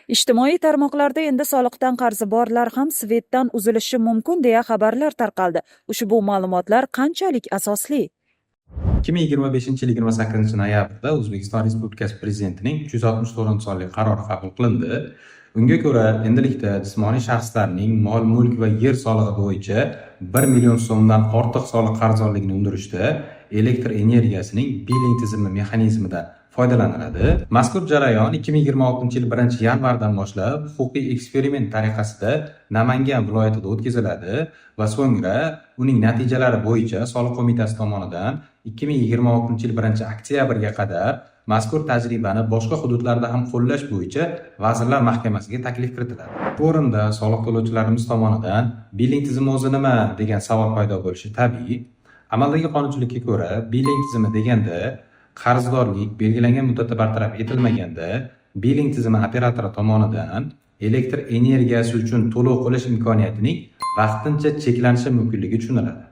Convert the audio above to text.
Ijtimoiy tarmoqlarda endi soliqdan qarzi borlar ham svetdan uzilishi mumkin deya xabarlar tarqaldi. Ushbu ma'lumotlar qanchalik asosli? 2025-yil 28-noyabrda O'zbekiston Respublikasi Prezidentining 364-sonli qarori qabul qilindi. Unga ko'ra, endilikda jismoniy shaxslarning mol-mulk va yer solig'i bo'yicha 1 million so'mdan ortiq soliq qarzdorligini undirishda elektr energiyasining billing tizimi mexanizmidan foydalaniladi. Mazkur jarayon 2026-yil 1-yanvardan boshlab huquqiy eksperiment tariqasida Namangan viloyatida o'tkaziladi va so'ngra uning natijalari bo'yicha Soliq qo'mitasi tomonidan 2026-yil 1-oktyabrga qadar mazkur tajribani boshqa hududlarda ham qo'llash bo'yicha Vazirlar Mahkamasiga taklif kiritiladi. Bu o'rinda soliq to'lovchilarimiz tomonidan billing tizimi o'zi nima degan savol paydo bo'lishi tabiiy. Amaldagi qonunchilikka ko'ra, billing tizimi deganda qarzdorlik belgilangan muddatda bartaraf etilmaganda billing tizimi operatori tomonidan elektr energiyasi uchun to'lov qilish imkoniyatining vaqtincha cheklanishi mumkinligi tushuniladi.